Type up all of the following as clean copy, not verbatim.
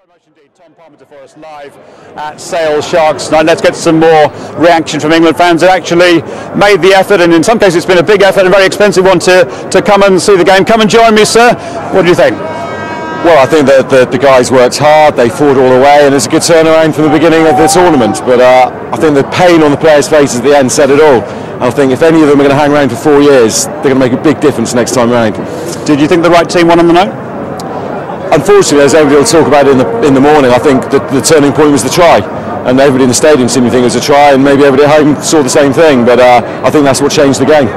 Very much indeed. Tom Parmenter for us live at Sale Sharks. Now let's get some more reaction from England fans that actually made the effort, and in some cases it's been a big effort and a very expensive one to come and see the game. Come and join me, sir. What do you think? Well, I think that the guys worked hard, they fought all the way, and it's a good turnaround from the beginning of the tournament. But I think the pain on the players' faces at the end said it all. I think if any of them are going to hang around for 4 years, they're going to make a big difference next time round. Did you think the right team won on the night? Unfortunately, as everybody will talk about in the morning, I think that the turning point was the try, and everybody in the stadium seemed to think it was a try, and maybe everybody at home saw the same thing. But I think that's what changed the game.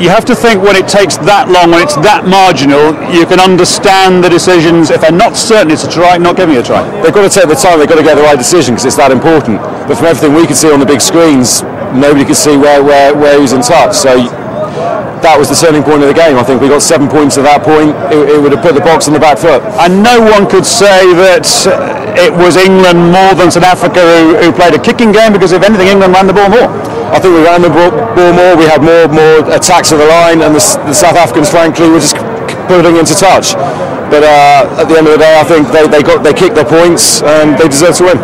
You have to think when it takes that long, when it's that marginal, you can understand the decisions. If they're not certain it's a try, not giving it a try. They've got to take the time. They've got to get the right decision because it's that important. But from everything we could see on the big screens, nobody could see where he was in touch. So that was the turning point of the game. I think we got 7 points at that point. It would have put the Box on the back foot. And no one could say that it was England more than South Africa who played a kicking game, because if anything, England ran the ball more. I think we ran the ball more. We had more attacks at the line, and the South Africans, frankly, were just putting into touch. But at the end of the day, I think they kicked their points and they deserve to win.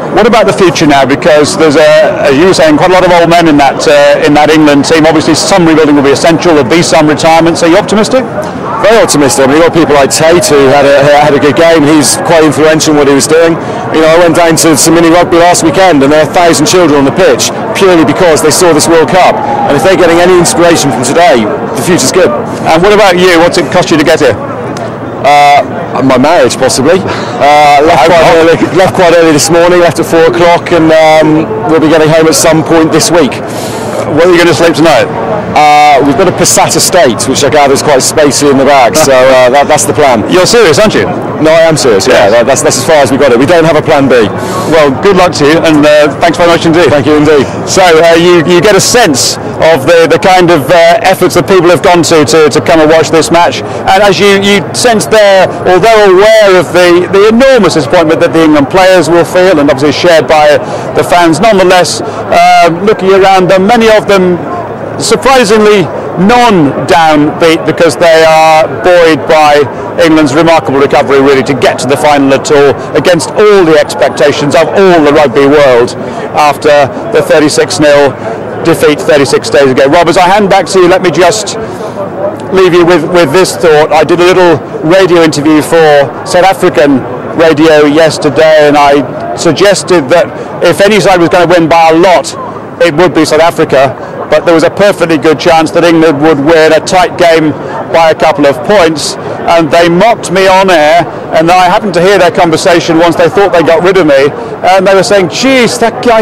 What about the future now? Because there's as you were saying, quite a lot of old men in that England team. Obviously, some rebuilding will be essential. There'll be some retirement. So, are you optimistic? Very optimistic. I mean, you've got people like Tate who had a good game. He's quite influential in what he was doing. You know, I went down to some mini rugby last weekend, and there are 1,000 children on the pitch purely because they saw this World Cup. And if they're getting any inspiration from today, the future's good. And what about you? What's it cost you to get here? My marriage, possibly. Left quite early this morning. Left at 4 o'clock, and we'll be getting home at some point this week. Where are you going to sleep tonight? We've got a Passat estate, which I gather is quite spacey in the bag, so that's the plan. You're serious, aren't you? No, I am serious, yeah. Yes. That's as far as we got it. We don't have a plan B. Well, good luck to you, and thanks very much indeed. Thank you indeed. So you get a sense of the kind of efforts that people have gone to come and watch this match, and as you sense there, although aware of the enormous disappointment that the England players will feel, and obviously shared by the fans, nonetheless, looking around them, many of them surprisingly non-downbeat, because they are buoyed by England's remarkable recovery, really, to get to the final at all, against all the expectations of all the rugby world after the 36-0 defeat 36 days ago. Rob, as I hand back to you, let me just leave you with this thought. I did a little radio interview for South African radio yesterday, and I suggested that if any side was going to win by a lot, it would be South Africa, but there was a perfectly good chance that England would win a tight game by a couple of points, and they mocked me on air, and I happened to hear their conversation once they thought they got rid of me, and they were saying, geez, that guy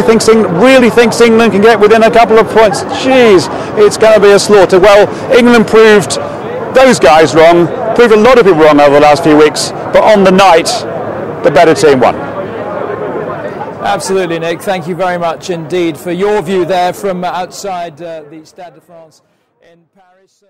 really thinks England can get within a couple of points. Geez, it's going to be a slaughter. Well, England proved those guys wrong, proved a lot of people wrong over the last few weeks, but on the night, the better team won. Absolutely, Nick. Thank you very much indeed for your view there from outside the Stade de France in Paris.